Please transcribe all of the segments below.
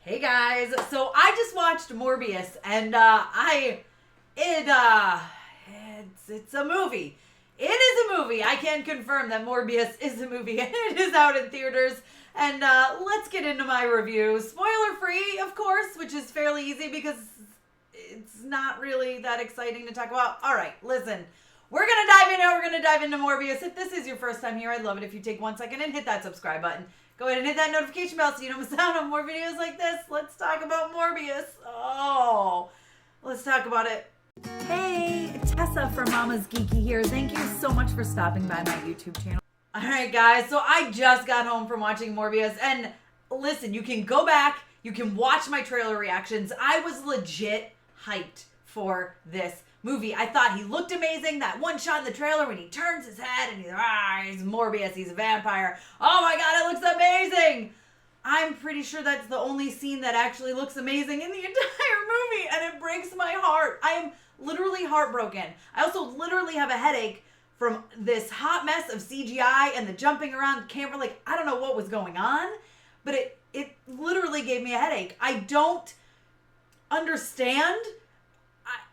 Hey guys, so I just watched Morbius, and it's a movie. It is a movie. I can confirm that Morbius is a movie, and it is out in theaters. And let's get into my review. Spoiler free, of course, which is fairly easy because it's not really that exciting to talk about. All right, listen. We're going to dive into Morbius. If this is your first time here, I'd love it if you take 1 second and hit that subscribe button. Go ahead and hit that notification bell so you don't miss out on more videos like this. Let's talk about Morbius. Oh, let's talk about it. Hey, Tessa from MamasGeeky here. Thank you so much for stopping by my YouTube channel. All right, guys. So I just got home from watching Morbius. And listen, you can go back. You can watch my trailer reactions. I was legit hyped for this movie. I thought he looked amazing. That one shot in the trailer when he turns his head and he's Morbius, he's a vampire. Oh my god, it looks amazing! I'm pretty sure that's the only scene that actually looks amazing in the entire movie, and it breaks my heart. I am literally heartbroken. I also literally have a headache from this hot mess of CGI and the jumping around the camera. Like, I don't know what was going on, but it literally gave me a headache. I don't understand.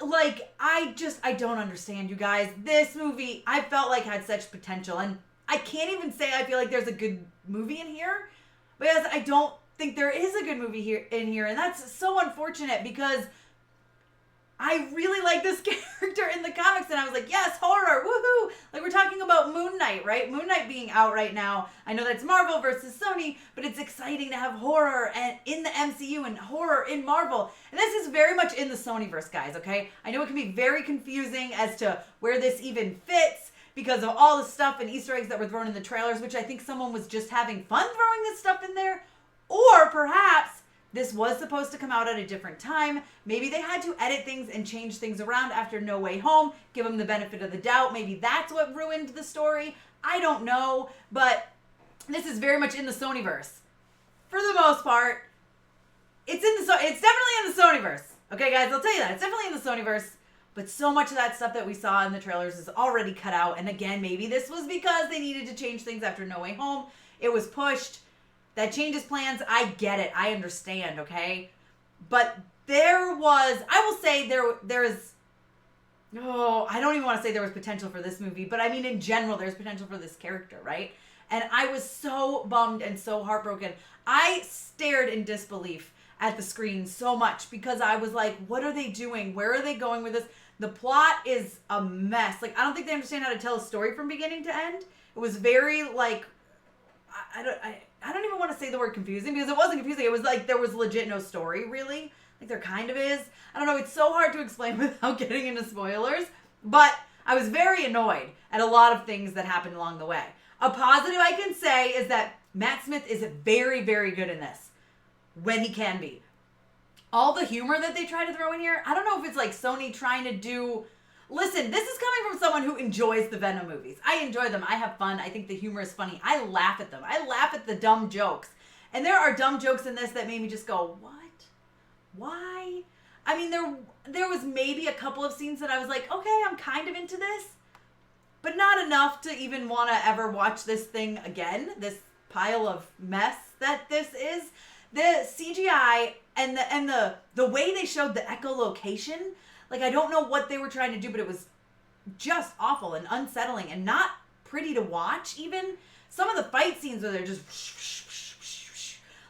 I don't understand, you guys. This movie, I felt like had such potential, and I can't even say I feel like there's a good movie in here, because I don't think there is a good movie in here, and that's so unfortunate because I really like this character in the comics, and I was like, yes, horror, woohoo! Like, we're talking about Moon Knight, right? Moon Knight being out right now. I know that's Marvel versus Sony, but it's exciting to have horror and in the MCU and horror in Marvel. And this is very much in the Sonyverse, guys, okay? I know it can be very confusing as to where this even fits because of all the stuff and Easter eggs that were thrown in the trailers, which I think someone was just having fun throwing this stuff in there. Or perhaps this was supposed to come out at a different time. Maybe they had to edit things and change things around after No Way Home, give them the benefit of the doubt. Maybe that's what ruined the story. I don't know, but this is very much in the Sonyverse. For the most part, it's definitely in the Sonyverse. Okay, guys, I'll tell you that. It's definitely in the Sonyverse, but so much of that stuff that we saw in the trailers is already cut out. And again, maybe this was because they needed to change things after No Way Home. It was pushed. That changes plans. I get it. I understand, okay? But I will say there is, I don't even want to say there was potential for this movie, but I mean, in general, there's potential for this character, right? And I was so bummed and so heartbroken. I stared in disbelief at the screen so much because I was like, what are they doing? Where are they going with this? The plot is a mess. Like, I don't think they understand how to tell a story from beginning to end. It was very, like, I don't even want to say the word confusing because it wasn't confusing. It was like there was legit no story, really. Like there kind of is. I don't know. It's so hard to explain without getting into spoilers. But I was very annoyed at a lot of things that happened along the way. A positive I can say is that Matt Smith is very, very good in this when he can be. All the humor that they try to throw in here, I don't know if it's like Sony trying to do... Listen, this is coming from someone who enjoys the Venom movies. I enjoy them. I have fun. I think the humor is funny. I laugh at them. I laugh at the dumb jokes. And there are dumb jokes in this that made me just go, what? Why? I mean, there was maybe a couple of scenes that I was like, okay, I'm kind of into this. But not enough to even want to ever watch this thing again. This pile of mess that this is. The CGI and the way they showed the echolocation, like, I don't know what they were trying to do, but it was just awful and unsettling and not pretty to watch, even. Some of the fight scenes where they're just...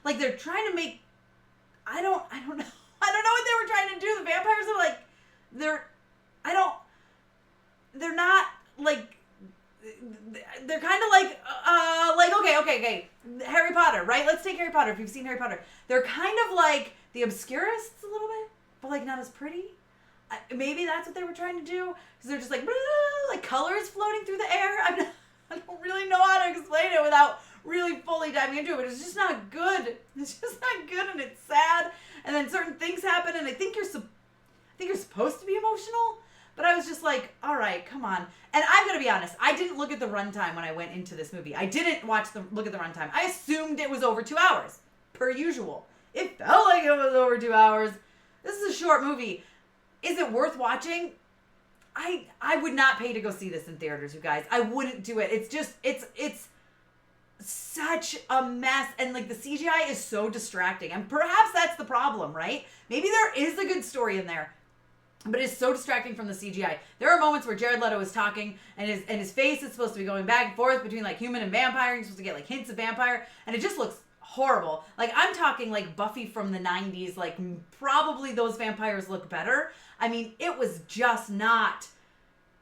Like, they're trying to make... I don't know. I don't know what they were trying to do. The vampires are, like... They're not, like... They're kind of like... okay. Harry Potter, right? Let's take Harry Potter, if you've seen Harry Potter. They're kind of like the Obscurists a little bit, but, like, not as pretty. Maybe that's what they were trying to do, because they're just like colors floating through the air. I don't really know how to explain it without really fully diving into it, but it's just not good. It's just not good, and it's sad. And then certain things happen, and I think you're supposed to be emotional, but I was just like, all right, come on. And I'm gonna be honest, I didn't look at the runtime when I went into this movie. I didn't look at the runtime. I assumed it was over 2 hours, per usual. It felt like it was over 2 hours. This is a short movie. Is it worth watching? I would not pay to go see this in theaters, you guys. I wouldn't do it. It's such a mess, and like the CGI is so distracting, and perhaps that's the problem, right? Maybe there is a good story in there, but it's so distracting from the CGI. There are moments where Jared Leto is talking, and his face is supposed to be going back and forth between like human and vampire, and you're supposed to get like hints of vampire, and it just looks horrible. Like, I'm talking like Buffy from the 90s, like probably those vampires look better. I mean, it was just not,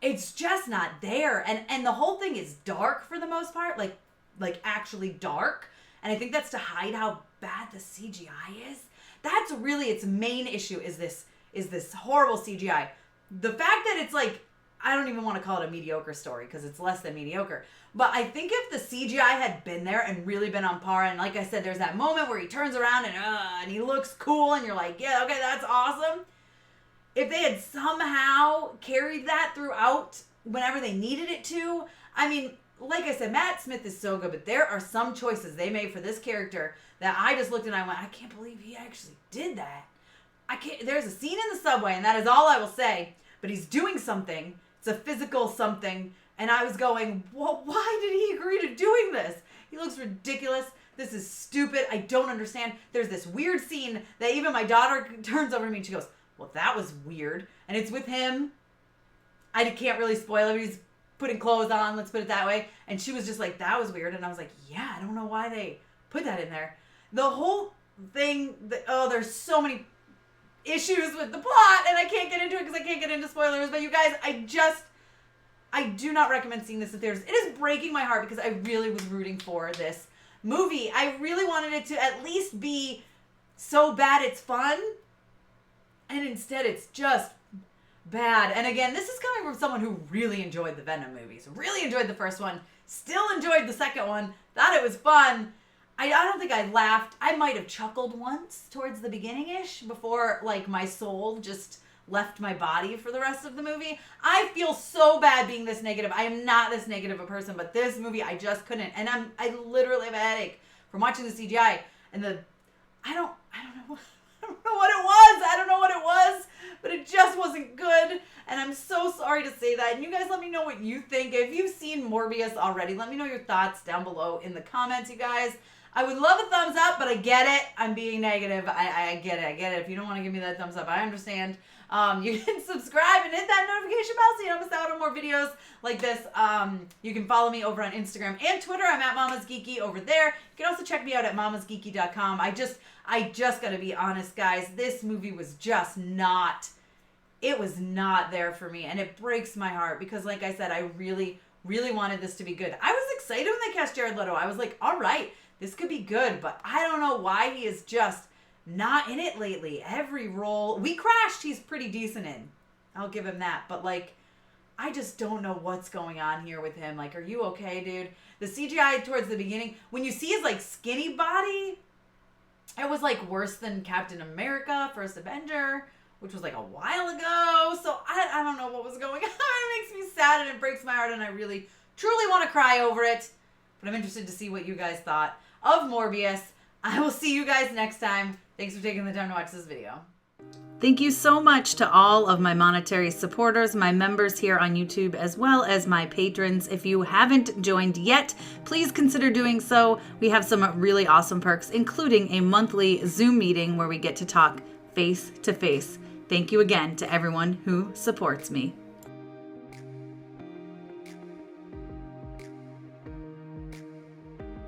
it's just not there. And the whole thing is dark for the most part, like actually dark. And I think that's to hide how bad the CGI is. That's really its main issue, is this horrible CGI. The fact that it's like, I don't even want to call it a mediocre story because it's less than mediocre. But I think if the CGI had been there and really been on par, and like I said, there's that moment where he turns around and he looks cool and you're like, yeah, okay, that's awesome. If they had somehow carried that throughout whenever they needed it to, I mean, like I said, Matt Smith is so good, but there are some choices they made for this character that I just looked and I went, I can't believe he actually did that. There's a scene in the subway, and that is all I will say, but he's doing something. It's a physical something, and I was going, well, why did he agree to doing this? He looks ridiculous. This is stupid. I don't understand. There's this weird scene that even my daughter turns over to me and she goes, well, that was weird. And it's with him. I can't really spoil it, but he's putting clothes on, let's put it that way. And she was just like, that was weird. And I was like, yeah, I don't know why they put that in there. The whole thing, there's so many issues with the plot, and I can't get into it because I can't get into spoilers. But you guys, I do not recommend seeing this in theaters. It is breaking my heart because I really was rooting for this movie. I really wanted it to at least be so bad it's fun, and instead it's just bad. And again, this is coming from someone who really enjoyed the Venom movies, really enjoyed the first one, still enjoyed the second one, thought it was fun. I don't think I laughed. I might have chuckled once towards the beginning-ish before, like, my soul just left my body for the rest of the movie. I feel so bad being this negative. I am not this negative a person, but this movie, I just couldn't. And I literally have a headache from watching the CGI. And I don't know what it was. I don't know what it was, but it just wasn't good. And I'm so sorry to say that. And you guys let me know what you think. If you've seen Morbius already, let me know your thoughts down below in the comments, you guys. I would love a thumbs up, but I get it. I'm being negative. I get it. I get it. If you don't want to give me that thumbs up, I understand. You can subscribe and hit that notification bell so you don't miss out on more videos like this. You can follow me over on Instagram and Twitter. I'm at MamasGeeky over there. You can also check me out at MamasGeeky.com. I just got to be honest, guys. This movie was just not, it was not there for me. And it breaks my heart because, like I said, I really, really wanted this to be good. I was excited when they cast Jared Leto. I was like, all right, this could be good, but I don't know why he is just not in it lately. Every role We Crashed, he's pretty decent in. I'll give him that. But like, I just don't know what's going on here with him. Like, are you okay, dude? The CGI towards the beginning, when you see his like skinny body, it was like worse than Captain America, First Avenger, which was like a while ago. So I don't know what was going on. It makes me sad and it breaks my heart, and I really, truly want to cry over it. But I'm interested to see what you guys thought of Morbius. I will see you guys next time. Thanks for taking the time to watch this video. Thank you so much to all of my monetary supporters, my members here on YouTube, as well as my patrons. If you haven't joined yet, please consider doing so. We have some really awesome perks, including a monthly Zoom meeting where we get to talk face to face. Thank you again to everyone who supports me.